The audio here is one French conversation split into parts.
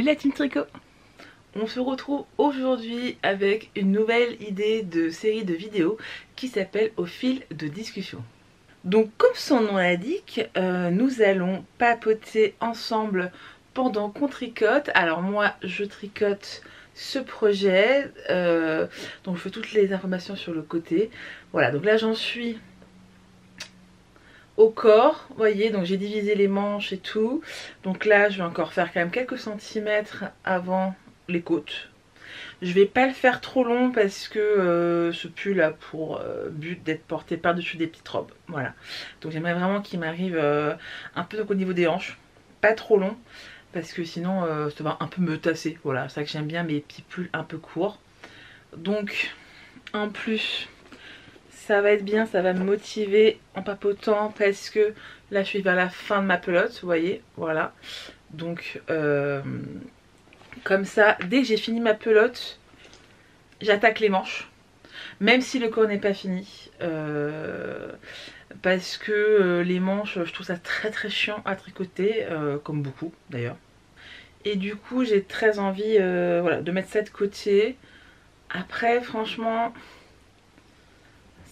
Salut la team tricot. On se retrouve aujourd'hui avec une nouvelle idée de série de vidéos qui s'appelle Au fil de discussion. Donc comme son nom l'indique, nous allons papoter ensemble pendant qu'on tricote. Alors moi je tricote ce projet, donc je fais toutes les informations sur le côté. Voilà, donc là j'en suis au corps, vous voyez, donc j'ai divisé les manches et tout. Donc là je vais encore faire quand même quelques centimètres avant les côtes. Je vais pas le faire trop long parce que ce pull a pour but d'être porté par dessus des petites robes. Voilà, donc j'aimerais vraiment qu'il m'arrive un peu au niveau des hanches, pas trop long parce que sinon ça va un peu me tasser. Voilà, c'est ça que j'aime bien, mes petits pulls un peu courts. Donc en plus ça va être bien, ça va me motiver en papotant parce que là je suis vers la fin de ma pelote, vous voyez, voilà. Donc comme ça, dès que j'ai fini ma pelote, j'attaque les manches, même si le corps n'est pas fini. Parce que les manches, je trouve ça très chiant à tricoter, comme beaucoup d'ailleurs. Et du coup j'ai très envie voilà, de mettre ça de côté. Après franchement,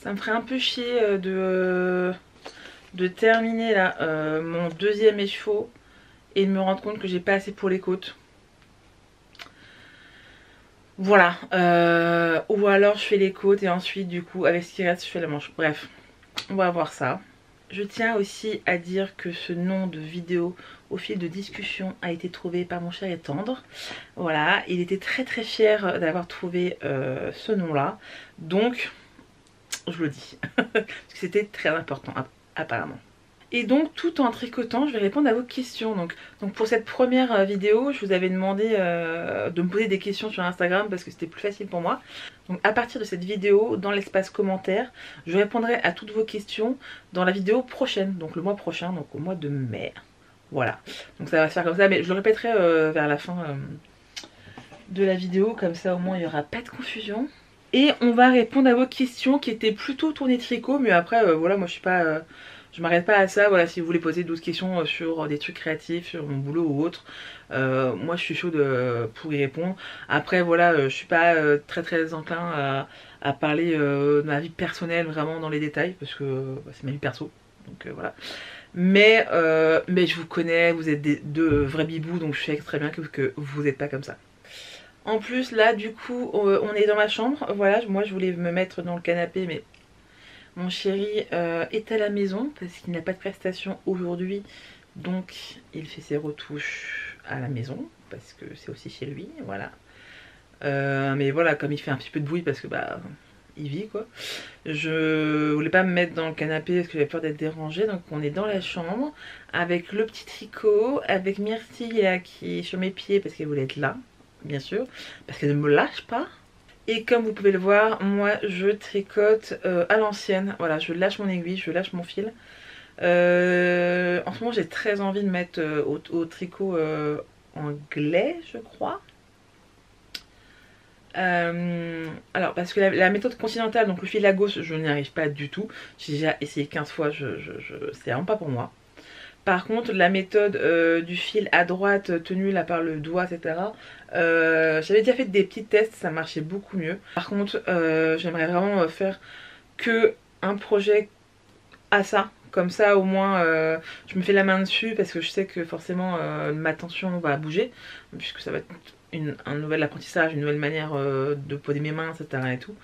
ça me ferait un peu chier de terminer là mon deuxième écheveau et de me rendre compte que j'ai pas assez pour les côtes. Voilà, ou alors je fais les côtes et ensuite du coup avec ce qui reste je fais la manche. Bref, on va voir ça. Je tiens aussi à dire que ce nom de vidéo au fil de discussion a été trouvé par mon cher et tendre. Voilà, il était très fier d'avoir trouvé ce nom là. Donc je le dis, parce que c'était très important apparemment. Et donc tout en tricotant, je vais répondre à vos questions. Donc pour cette première vidéo, je vous avais demandé de me poser des questions sur Instagram parce que c'était plus facile pour moi. Donc à partir de cette vidéo, dans l'espace commentaire, je répondrai à toutes vos questions dans la vidéo prochaine, donc le mois prochain, donc au mois de mai. Voilà, donc ça va se faire comme ça, mais je le répéterai vers la fin de la vidéo, comme ça au moins il n'y aura pas de confusion. Et on va répondre à vos questions qui étaient plutôt tournées tricot, mais après voilà, moi je suis pas... je m'arrête pas à ça, voilà, si vous voulez poser 12 questions sur des trucs créatifs, sur mon boulot ou autre, moi je suis chaude pour y répondre. Après voilà, je suis pas très enclin à parler de ma vie personnelle vraiment dans les détails, parce que c'est ma vie perso, donc voilà. Mais je vous connais, vous êtes deux vrais bibous, donc je sais très bien que vous n'êtes pas comme ça. En plus là du coup on est dans ma chambre, voilà, moi je voulais me mettre dans le canapé mais mon chéri est à la maison parce qu'il n'a pas de prestation aujourd'hui, donc il fait ses retouches à la maison parce que c'est aussi chez lui, voilà. Mais voilà, comme il fait un petit peu de bruit parce que bah il vit quoi, je voulais pas me mettre dans le canapé parce que j'avais peur d'être dérangée, donc on est dans la chambre avec le petit tricot, avec Myrtille là qui est sur mes pieds parce qu'elle voulait être là, bien sûr, parce qu'elle ne me lâche pas. Et comme vous pouvez le voir, moi je tricote à l'ancienne. Voilà, je lâche mon aiguille, je lâche mon fil. En ce moment j'ai très envie de mettre au tricot anglais, je crois. Alors parce que la méthode continentale, donc le fil à gauche, je n'y arrive pas du tout. J'ai déjà essayé 15 fois, c'est vraiment pas pour moi. Par contre la méthode du fil à droite tenu là par le doigt, etc. J'avais déjà fait des petits tests, ça marchait beaucoup mieux. Par contre j'aimerais vraiment faire que un projet à ça. Comme ça au moins je me fais la main dessus parce que je sais que forcément ma tension va bouger. Puisque ça va être un nouvel apprentissage, une nouvelle manière de poser mes mains, etc. et tout.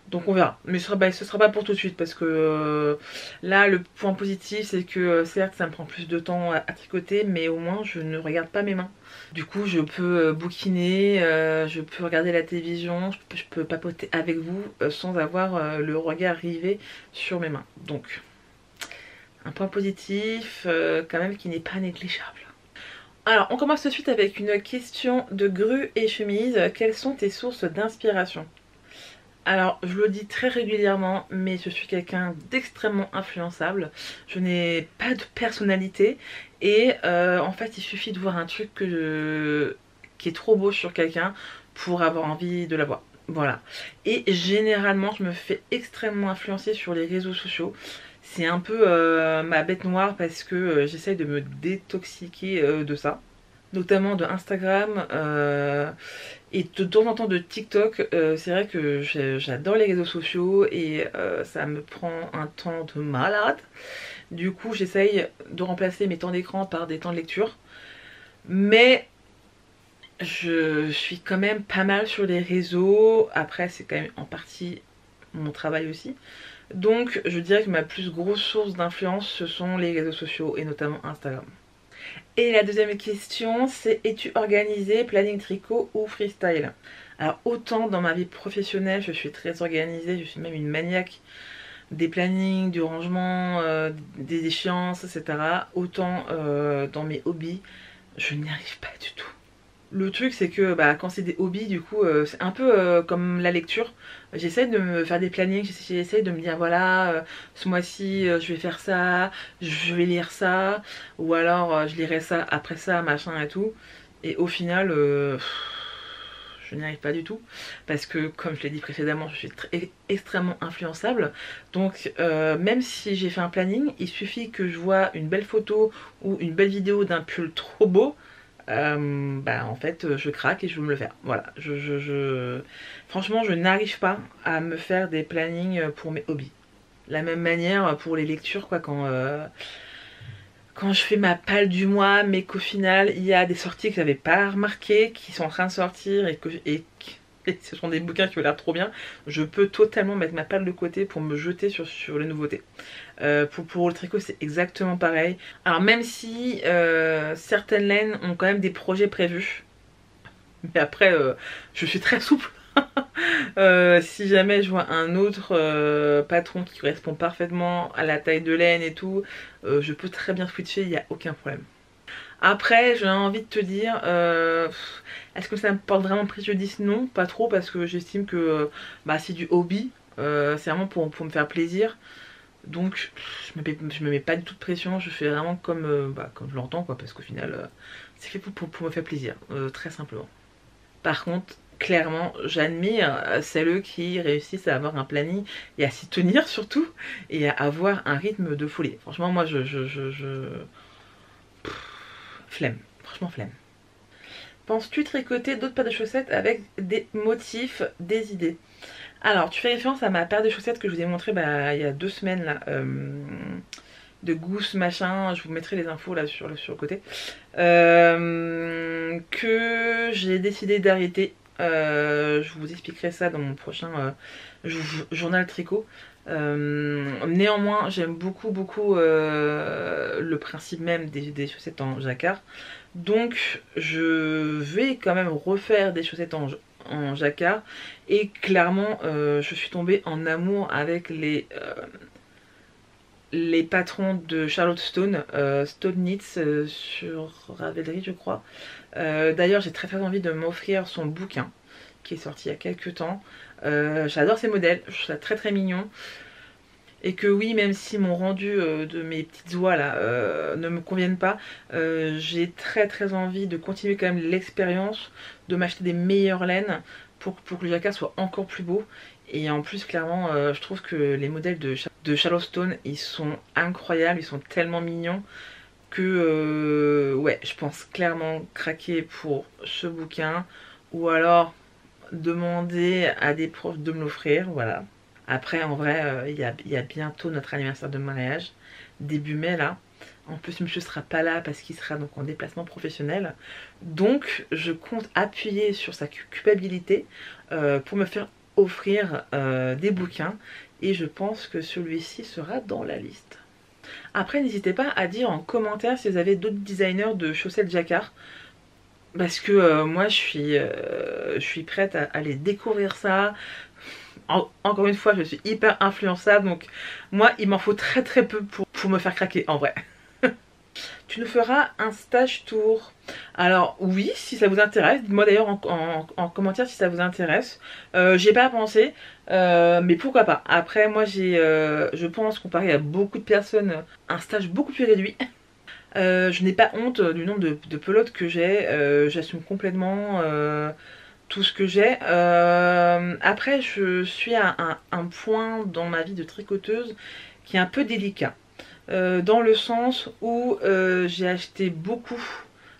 Donc on verra. Mais ce sera pas pour tout de suite parce que là le point positif c'est que certes ça me prend plus de temps à tricoter, mais au moins je ne regarde pas mes mains. Du coup je peux bouquiner, je peux regarder la télévision, je peux papoter avec vous sans avoir le regard rivé sur mes mains. Donc un point positif quand même qui n'est pas négligeable. Alors on commence tout de suite avec une question de Grue et Chemise. Quelles sont tes sources d'inspiration? Alors je le dis très régulièrement, mais je suis quelqu'un d'extrêmement influençable. Je n'ai pas de personnalité et en fait il suffit de voir un truc qui est trop beau sur quelqu'un pour avoir envie de l'avoir. Voilà. Et généralement je me fais extrêmement influencer sur les réseaux sociaux. C'est un peu ma bête noire parce que j'essaye de me détoxiquer de ça. notamment de Instagram et de temps en temps de TikTok. C'est vrai que j'adore les réseaux sociaux et ça me prend un temps de malade. Du coup j'essaye de remplacer mes temps d'écran par des temps de lecture. Mais je suis quand même pas mal sur les réseaux. Après c'est quand même en partie mon travail aussi. Donc je dirais que ma plus grosse source d'influence ce sont les réseaux sociaux et notamment Instagram. Et la deuxième question c'est: es-tu organisé, planning tricot ou freestyle? Alors autant dans ma vie professionnelle je suis très organisée, je suis même une maniaque des plannings, du rangement, des échéances, etc. Autant dans mes hobbies je n'y arrive pas du tout. Le truc c'est que quand c'est des hobbies du coup c'est un peu comme la lecture. J'essaie de me faire des plannings, j'essaie de me dire voilà ce mois-ci je vais faire ça, je vais lire ça, ou alors je lirai ça après ça machin et tout. Et au final je n'y arrive pas du tout parce que comme je l'ai dit précédemment je suis extrêmement influençable. Donc même si j'ai fait un planning, il suffit que je vois une belle photo ou une belle vidéo d'un pull trop beau, en fait je craque et je veux me le faire. Voilà, franchement je n'arrive pas à me faire des plannings pour mes hobbies. La même manière pour les lectures quoi, quand je fais ma palle du mois mais qu'au final il y a des sorties que j'avais pas remarquées qui sont en train de sortir et ce sont des bouquins qui ont l'air trop bien, je peux totalement mettre ma palle de côté pour me jeter sur les nouveautés. Pour le tricot c'est exactement pareil. Alors même si certaines laines ont quand même des projets prévus, mais après je suis très souple. Si jamais je vois un autre patron qui correspond parfaitement à la taille de laine et tout, je peux très bien switcher, il n'y a aucun problème. Après j'ai envie de te dire, est-ce que ça me porte vraiment préjudice? Non, pas trop, parce que j'estime que c'est du hobby, c'est vraiment pour me faire plaisir. Donc je me mets pas du tout de pression, je fais vraiment comme je l'entends quoi, parce qu'au final c'est fait pour me faire plaisir, très simplement. Par contre clairement j'admire celles qui réussissent à avoir un planning et à s'y tenir surtout, et à avoir un rythme de folie. Franchement moi flemme, franchement flemme. Penses-tu tricoter d'autres paires de chaussettes avec des motifs, des idées? Alors tu fais référence à ma paire de chaussettes que je vous ai montré il y a 2 semaines là, de Goose machin, je vous mettrai les infos là sur le côté, que j'ai décidé d'arrêter. Je vous expliquerai ça dans mon prochain journal tricot. Néanmoins j'aime beaucoup le principe même des chaussettes en jacquard, donc je vais quand même refaire des chaussettes en jacquard. Et clairement je suis tombée en amour avec les patrons de Charlotte Stone, Stone Knits sur Ravelry je crois. D'ailleurs j'ai très envie de m'offrir son bouquin qui est sorti il y a quelques temps. J'adore ces modèles, je trouve ça très mignon. Et que oui, même si mon rendu de mes petites oies là ne me conviennent pas, j'ai très envie de continuer quand même l'expérience, de m'acheter des meilleures laines pour que le jacquard soit encore plus beau. Et en plus clairement je trouve que les modèles de Charlotte Stone ils sont incroyables, ils sont tellement mignons que ouais, je pense clairement craquer pour ce bouquin, ou alors demander à des profs de me l'offrir, voilà. Après en vrai il y a bientôt notre anniversaire de mariage, début mai là. En plus monsieur sera pas là parce qu'il sera donc en déplacement professionnel. Donc je compte appuyer sur sa culpabilité pour me faire offrir des bouquins. Et je pense que celui-ci sera dans la liste. Après n'hésitez pas à dire en commentaire si vous avez d'autres designers de chaussettes jacquard, parce que moi je suis prête à aller découvrir ça. Encore une fois je suis hyper influençable, donc moi il m'en faut très peu pour me faire craquer en vrai. Tu nous feras un stage tour? Alors oui, si ça vous intéresse, dites-moi d'ailleurs en commentaire si ça vous intéresse. J'y ai pas pensé, mais pourquoi pas. Après moi je pense, comparé à beaucoup de personnes, un stage beaucoup plus réduit. Je n'ai pas honte du nombre de pelotes que j'ai, j'assume complètement tout ce que j'ai. Après je suis à un point dans ma vie de tricoteuse qui est un peu délicat. Dans le sens où j'ai acheté beaucoup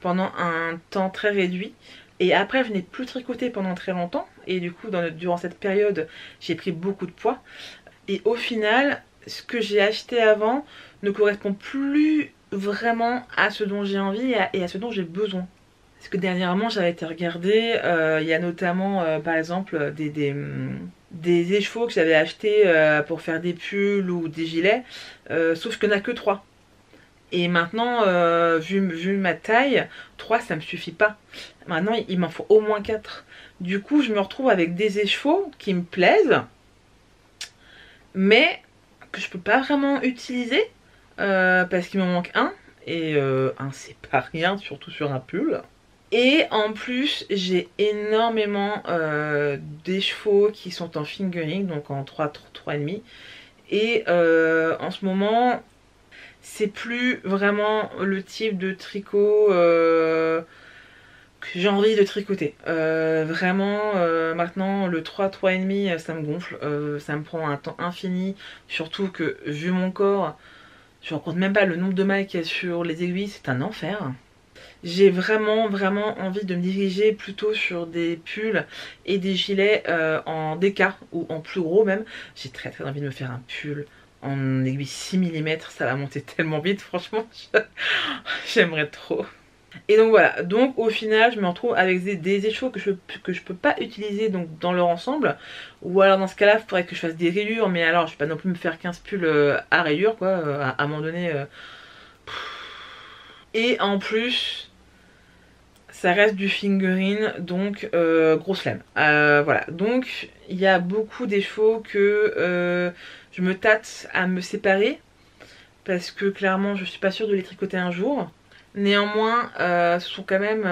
pendant un temps très réduit. Et après, je n'ai plus tricoté pendant très longtemps. Et du coup, durant cette période, j'ai pris beaucoup de poids. Et au final, ce que j'ai acheté avant ne correspond plus vraiment à ce dont j'ai envie et à ce dont j'ai besoin. Parce que dernièrement, j'avais été regarder, il y a notamment, par exemple, des écheveaux que j'avais achetés pour faire des pulls ou des gilets, sauf qu'il n'y en a que 3. Et maintenant, vu ma taille, 3 ça me suffit pas. Maintenant, il m'en faut au moins 4. Du coup, je me retrouve avec des écheveaux qui me plaisent, mais que je peux pas vraiment utiliser parce qu'il m'en manque un. Et un, c'est pas rien, surtout sur un pull. Et en plus, j'ai énormément d'écheveaux qui sont en fingering, donc en 3,5. Et en ce moment, c'est plus vraiment le type de tricot que j'ai envie de tricoter. Vraiment, maintenant, le 3,5, ça me gonfle. Ça me prend un temps infini. Surtout que, vu mon corps, je ne compte même pas le nombre de mailles qu'il y a sur les aiguilles, c'est un enfer. J'ai vraiment envie de me diriger plutôt sur des pulls et des gilets en DK ou en plus gros même. J'ai très envie de me faire un pull en aiguille 6 mm, ça va monter tellement vite, franchement, j'aimerais trop. Et donc voilà, donc au final je me retrouve avec des écheveaux que je peux pas utiliser donc dans leur ensemble. Ou alors dans ce cas là il faudrait que je fasse des rayures, mais alors je vais pas non plus me faire 15 pulls à rayures quoi, à un moment donné. Et en plus ça reste du fingering, donc grosse flemme. Voilà, donc il y a beaucoup d'écheveaux que je me tâte à me séparer parce que clairement je suis pas sûre de les tricoter un jour. Néanmoins, ce sont quand même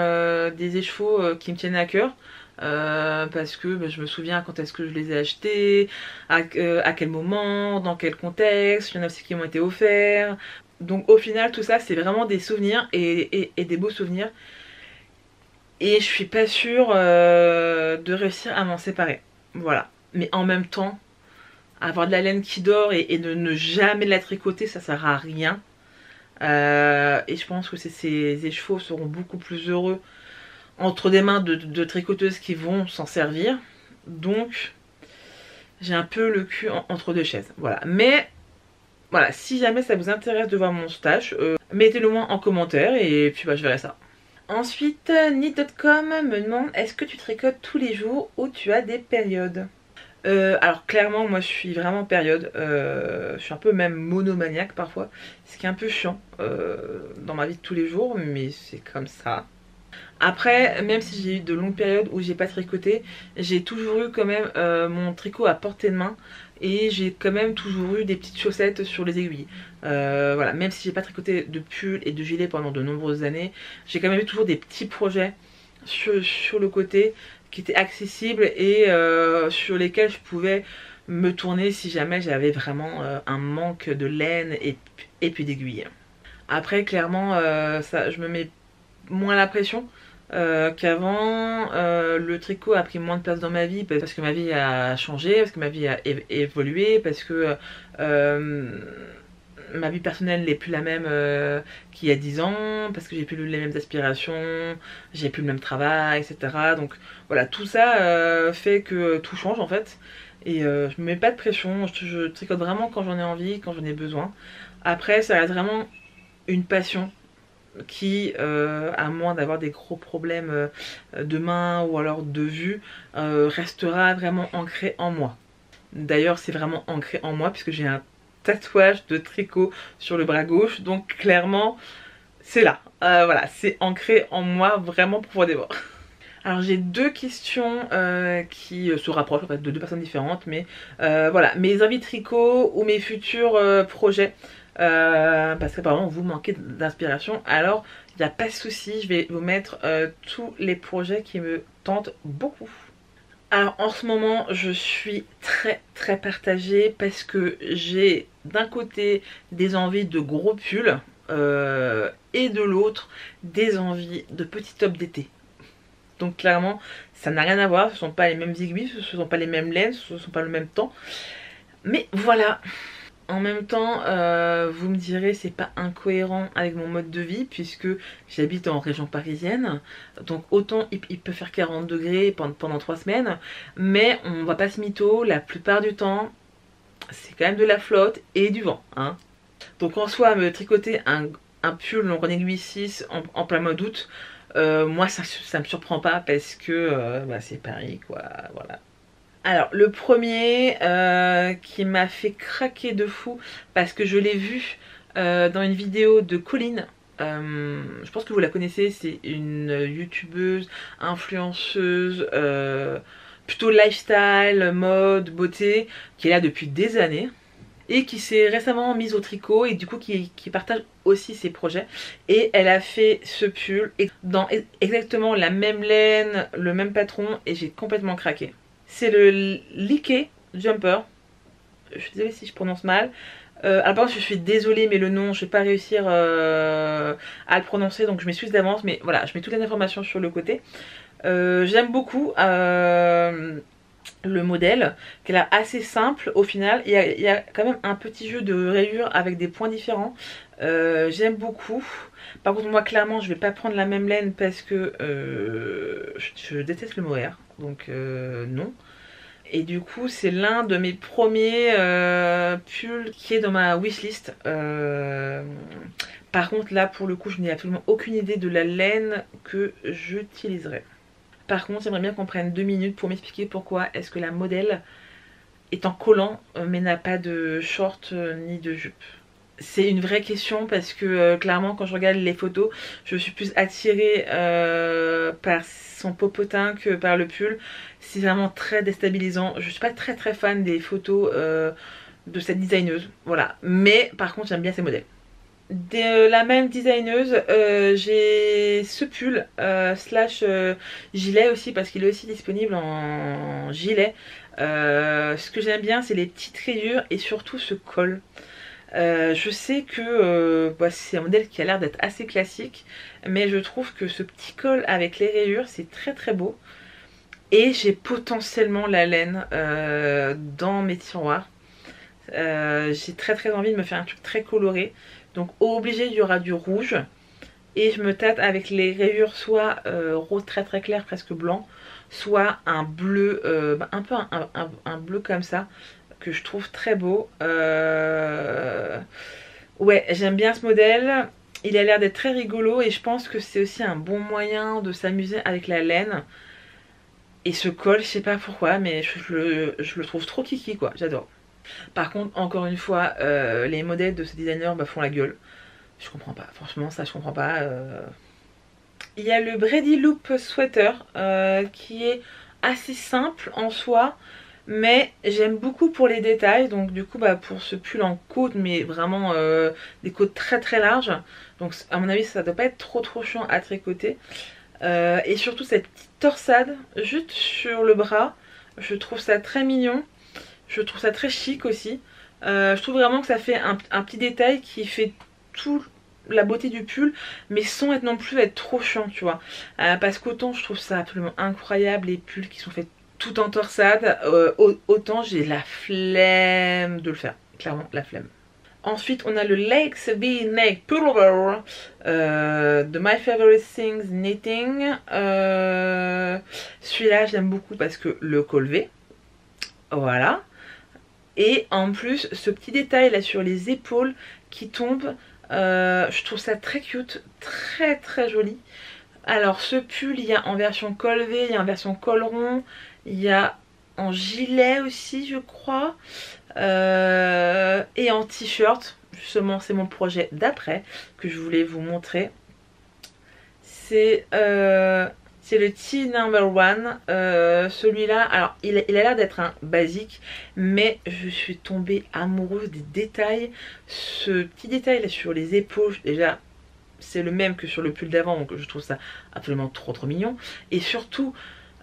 des écheveaux qui me tiennent à cœur. Parce que je me souviens quand est-ce que je les ai achetés, à quel moment, dans quel contexte, il y en a aussi qui m'ont été offerts. Donc au final tout ça c'est vraiment des souvenirs et des beaux souvenirs. Et je suis pas sûre de réussir à m'en séparer. Voilà. Mais en même temps, avoir de la laine qui dort et de ne jamais la tricoter, ça sert à rien. Et je pense que ces écheveaux seront beaucoup plus heureux entre des mains de tricoteuses qui vont s'en servir. Donc, j'ai un peu le cul entre deux chaises. Voilà. Mais, voilà, si jamais ça vous intéresse de voir mon stage, mettez-le moi en commentaire et puis je verrai ça. Ensuite, Knit.com me demande est-ce que tu tricotes tous les jours ou tu as des périodes? Alors clairement moi je suis vraiment période, je suis un peu même monomaniaque parfois, ce qui est un peu chiant dans ma vie de tous les jours, mais c'est comme ça. Après, même si j'ai eu de longues périodes où j'ai pas tricoté, j'ai toujours eu quand même mon tricot à portée de main. Et j'ai quand même toujours eu des petites chaussettes sur les aiguilles. Voilà, même si j'ai pas tricoté de pull et de gilet pendant de nombreuses années, j'ai quand même eu toujours des petits projets sur le côté qui étaient accessibles et sur lesquels je pouvais me tourner si jamais j'avais vraiment un manque de laine et puis d'aiguilles. Après, clairement, ça, je me mets moins la pression. Qu'avant, le tricot a pris moins de place dans ma vie parce que ma vie a changé, parce que ma vie a évolué, parce que ma vie personnelle n'est plus la même qu'il y a 10 ans, parce que j'ai plus les mêmes aspirations, j'ai plus le même travail, etc. Donc voilà, tout ça fait que tout change en fait. Et je me mets pas de pression, je tricote vraiment quand j'en ai envie, quand j'en ai besoin. Après, ça reste vraiment une passion qui, à moins d'avoir des gros problèmes de main ou alors de vue, restera vraiment ancré en moi. D'ailleurs, c'est vraiment ancré en moi puisque j'ai un tatouage de tricot sur le bras gauche, donc clairement, c'est là. Voilà, c'est ancré en moi vraiment profondément. Alors j'ai deux questions qui se rapprochent en fait de deux personnes différentes, mais voilà, mes envies de tricot ou mes futurs projets. Parce qu'apparemment vous manquez d'inspiration, alors il n'y a pas de souci, je vais vous mettre tous les projets qui me tentent beaucoup. Alors en ce moment je suis très partagée parce que j'ai d'un côté des envies de gros pulls et de l'autre des envies de petits tops d'été. Donc clairement ça n'a rien à voir, ce ne sont pas les mêmes aiguilles, ce ne sont pas les mêmes laines, ce ne sont pas le même temps. Mais voilà. En même temps, vous me direz, c'est pas incohérent avec mon mode de vie puisque j'habite en région parisienne. Donc autant il peut faire 40 degrés pendant 3 semaines, mais on va pas se mytho, la plupart du temps, c'est quand même de la flotte et du vent. Hein. Donc en soi, me tricoter un pull long en aiguille 6 en plein mois d'août, moi ça me surprend pas parce que bah, c'est Paris quoi, voilà. Alors le premier qui m'a fait craquer de fou parce que je l'ai vu dans une vidéo de Colline. Je pense que vous la connaissez, c'est une youtubeuse, influenceuse, plutôt lifestyle, mode, beauté, qui est là depuis des années et qui s'est récemment mise au tricot et du coup qui partage aussi ses projets. Et elle a fait ce pull dans exactement la même laine, le même patron et j'ai complètement craqué. C'est le Liké Jumper. Je suis désolée si je prononce mal. Alors par contre je suis désolée mais le nom je vais pas réussir à le prononcer donc je m'excuse d'avance mais voilà je mets toutes les informations sur le côté. J'aime beaucoup le modèle qui a l'air assez simple au final. Il y a quand même un petit jeu de rayures avec des points différents. J'aime beaucoup. Par contre moi clairement je vais pas prendre la même laine parce que je déteste le mohair donc non. Et du coup c'est l'un de mes premiers pulls qui est dans ma wishlist. Par contre là pour le coup je n'ai absolument aucune idée de la laine que j'utiliserai. Par contre j'aimerais bien qu'on prenne 2 minutes pour m'expliquer pourquoi est-ce que la modèle est en collant mais n'a pas de short ni de jupe. C'est une vraie question parce que clairement quand je regarde les photos je suis plus attirée par son popotin que par le pull. C'est vraiment très déstabilisant. Je suis pas très fan des photos de cette designeuse. Voilà. Mais par contre j'aime bien ces modèles. De la même designeuse, j'ai ce pull slash gilet aussi parce qu'il est aussi disponible en gilet. Ce que j'aime bien c'est les petites rayures et surtout ce col. Je sais que bah, c'est un modèle qui a l'air d'être assez classique, mais je trouve que ce petit col avec les rayures c'est très beau. Et j'ai potentiellement la laine dans mes tiroirs. J'ai très envie de me faire un truc très coloré. Donc obligé il y aura du rouge. Et je me tâte avec les rayures soit rose très clair, presque blanc, soit un bleu, un peu un bleu comme ça, que je trouve très beau. Ouais, j'aime bien ce modèle. Il a l'air d'être très rigolo et je pense que c'est aussi un bon moyen de s'amuser avec la laine. Et ce col, je sais pas pourquoi, mais je le trouve trop kiki quoi, j'adore. Par contre, encore une fois, les modèles de ce designer me font la gueule. Je comprends pas, franchement ça je comprends pas. Il y a le Brady Loop Sweater qui est assez simple en soi. Mais j'aime beaucoup pour les détails, donc du coup bah, pour ce pull en côte, mais vraiment des côtes très larges. Donc à mon avis ça doit pas être trop chiant à tricoter. Et surtout cette petite torsade juste sur le bras, je trouve ça très mignon. Je trouve ça très chic aussi. Je trouve vraiment que ça fait un petit détail qui fait tout la beauté du pull, mais sans être non plus être trop chiant, tu vois. Parce qu'autant je trouve ça absolument incroyable les pulls qui sont faits tout en torsade, autant j'ai la flemme de le faire, clairement la flemme. Ensuite on a le Lakes V-Neck Pullover de My Favorite Things Knitting. Celui-là j'aime beaucoup parce que le col V, voilà. Et en plus ce petit détail là sur les épaules qui tombe, je trouve ça très cute, très joli. Alors ce pull il y a en version col V, il y a en version col rond, il y a en gilet aussi je crois, et en t-shirt. Justement c'est mon projet d'après que je voulais vous montrer. C'est le T number one. Celui-là, alors il a l'air d'être un basique, mais je suis tombée amoureuse des détails. Ce petit détail là sur les épaules, déjà c'est le même que sur le pull d'avant, donc je trouve ça absolument trop mignon. Et surtout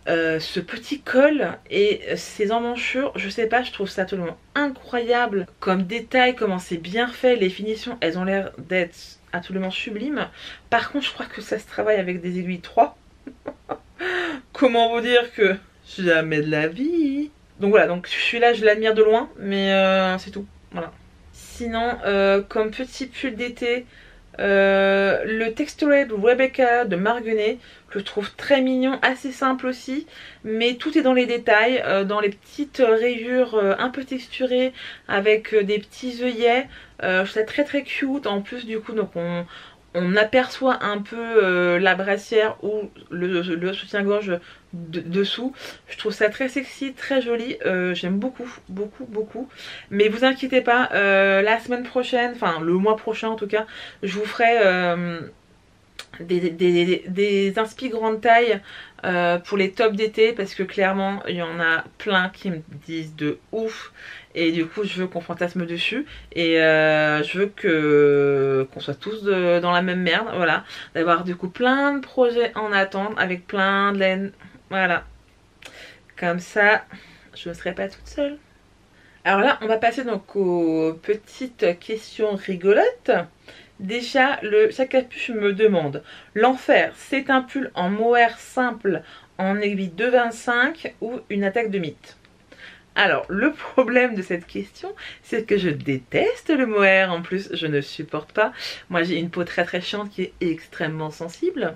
ce petit col et ces emmanchures, je sais pas, je trouve ça absolument incroyable comme détail, comment c'est bien fait, les finitions elles ont l'air d'être absolument sublimes. Par contre je crois que ça se travaille avec des aiguilles 3. Comment vous dire que jamais de la vie. Donc voilà, donc celui-là je l'admire de loin, mais c'est tout, voilà. Sinon, comme petit pull d'été, le Textured Rebecca de Marguerite, que je trouve très mignon, assez simple aussi, mais tout est dans les détails, dans les petites rayures un peu texturées avec des petits œillets. Je trouve ça très très cute. En plus du coup, donc on aperçoit un peu la brassière ou le soutien-gorge dessous. Je trouve ça très sexy, très joli. J'aime beaucoup, beaucoup, beaucoup. Mais vous inquiétez pas, la semaine prochaine, enfin le mois prochain en tout cas, je vous ferai des inspi grande taille pour les tops d'été, parce que clairement il y en a plein qui me disent de ouf et du coup je veux qu'on fantasme dessus et je veux qu'on soit tous dans la même merde, voilà, d'avoir du coup plein de projets en attente avec plein de laine, voilà, comme ça je ne serai pas toute seule. Alors là on va passer donc aux petites questions rigolotes. Déjà, le sac à puce me demande: l'enfer, c'est un pull en mohair simple en aiguille 2,25 ou une attaque de mythe? Alors, le problème de cette question, c'est que je déteste le mohair. En plus, je ne supporte pas. Moi, j'ai une peau très très chiante qui est extrêmement sensible.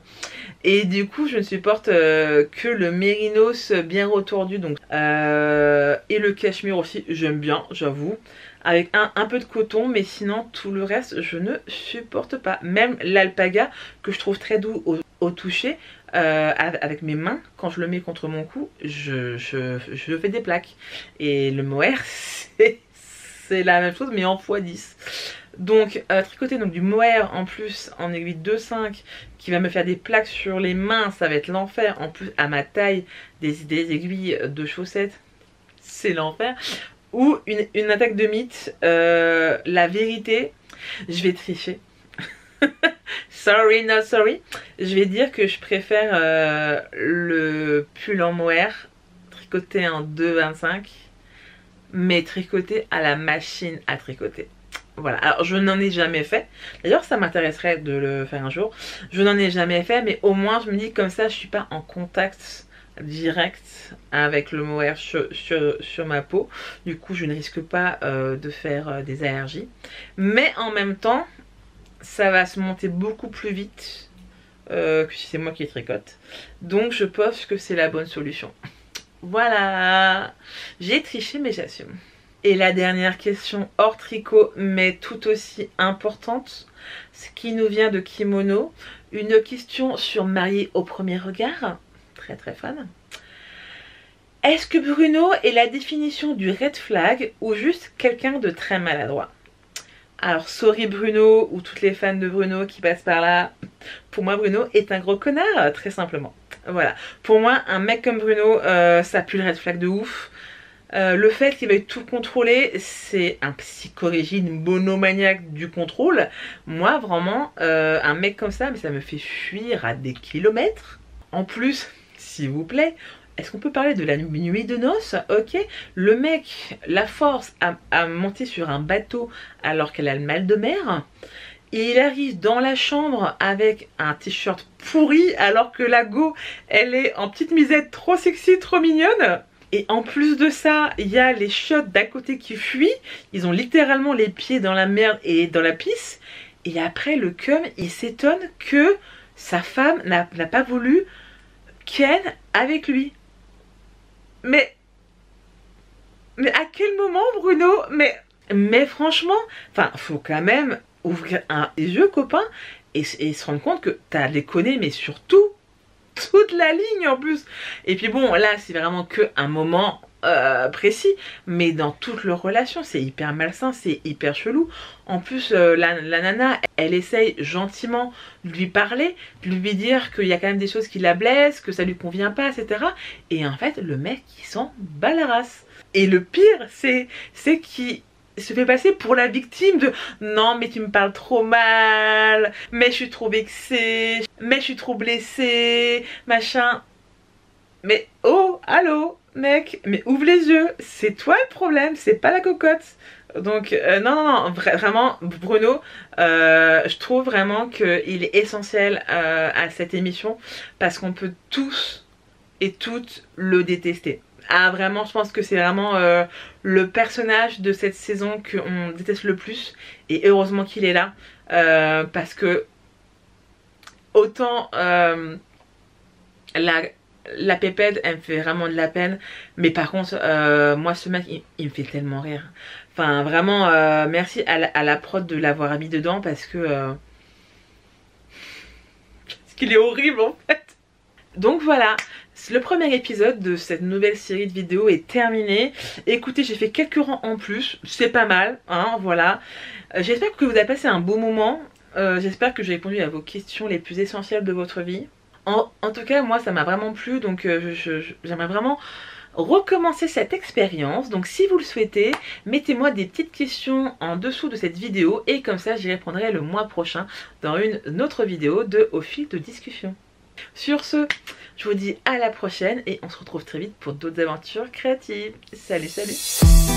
Et du coup, je ne supporte que le mérinos bien retordu. Donc, et le cachemire aussi, j'aime bien, j'avoue. Avec un peu de coton, mais sinon tout le reste je ne supporte pas. Même l'alpaga que je trouve très doux au toucher, avec mes mains, quand je le mets contre mon cou, je fais des plaques. Et le mohair c'est la même chose mais en x10. Donc tricoter donc du mohair en plus en aiguille 2,5 qui va me faire des plaques sur les mains, ça va être l'enfer. En plus à ma taille, des aiguilles de chaussettes, c'est l'enfer. Ou une attaque de mythe, la vérité, je vais tricher. Sorry, not sorry. Je vais dire que je préfère le pull en mohair, tricoté en 2,25, mais tricoté à la machine à tricoter. Voilà, alors je n'en ai jamais fait. D'ailleurs, ça m'intéresserait de le faire un jour. Je n'en ai jamais fait, mais au moins je me dis comme ça, je suis pas en contact direct avec le mohair sur ma peau. Du coup je ne risque pas de faire des allergies, mais en même temps ça va se monter beaucoup plus vite que si c'est moi qui tricote, donc je pense que c'est la bonne solution. Voilà, j'ai triché mais j'assume. Et la dernière question hors tricot mais tout aussi importante, ce qui nous vient de Kimono, une question sur Marié au premier regard. Très très fan. Est-ce que Bruno est la définition du red flag ou juste quelqu'un de très maladroit? Alors sorry Bruno ou toutes les fans de Bruno qui passent par là, pour moi Bruno est un gros connard, très simplement. Voilà, pour moi un mec comme Bruno, ça pue le red flag de ouf. Le fait qu'il veuille tout contrôler, c'est un psychorigide monomaniaque du contrôle. Moi vraiment, un mec comme ça, mais ça me fait fuir à des kilomètres. En plus, s'il vous plaît, est-ce qu'on peut parler de la nuit de noces? Ok, le mec la force à monter sur un bateau alors qu'elle a le mal de mer. Et il arrive dans la chambre avec un t-shirt pourri alors que la go, elle est en petite misette trop sexy, trop mignonne. Et en plus de ça, il y a les shots d'à côté qui fuient. Ils ont littéralement les pieds dans la merde et dans la pisse. Et après, le cum, il s'étonne que sa femme n'a pas voulu ken avec lui. Mais à quel moment Bruno? Mais franchement, enfin, faut quand même ouvrir les yeux, copain, et se rendre compte que t'as déconné, mais surtout toute la ligne en plus. Et puis bon, là c'est vraiment que un moment précis, mais dans toute leur relation c'est hyper malsain, c'est hyper chelou. En plus la nana, elle essaye gentiment de lui parler, de lui dire qu'il y a quand même des choses qui la blessent, que ça lui convient pas, etc. Et en fait le mec il s'en bat la race. Et le pire c'est qu'il se fait passer pour la victime de non mais tu me parles trop mal, mais je suis trop vexée, mais je suis trop blessée, machin. Mais oh, allô mec, mais ouvre les yeux, c'est toi le problème, c'est pas la cocotte. Donc non, vraiment Bruno, je trouve vraiment qu'il est essentiel à cette émission parce qu'on peut tous et toutes le détester. Ah vraiment, je pense que c'est vraiment le personnage de cette saison qu'on déteste le plus. Et heureusement qu'il est là. Parce que autant la pépette elle me fait vraiment de la peine. Mais par contre moi ce mec il me fait tellement rire. Enfin vraiment merci à la prod de l'avoir mis dedans parce que... parce qu'il est horrible en fait. Donc voilà, le premier épisode de cette nouvelle série de vidéos est terminé. Écoutez, j'ai fait quelques rangs en plus, c'est pas mal, hein, voilà. J'espère que vous avez passé un beau moment. J'espère que j'ai répondu à vos questions les plus essentielles de votre vie. En tout cas, moi ça m'a vraiment plu, donc j'aimerais vraiment recommencer cette expérience. Donc si vous le souhaitez, mettez-moi des petites questions en dessous de cette vidéo et comme ça j'y répondrai le mois prochain dans une autre vidéo de Au fil de discussion. Sur ce, je vous dis à la prochaine et on se retrouve très vite pour d'autres aventures créatives. Salut, salut!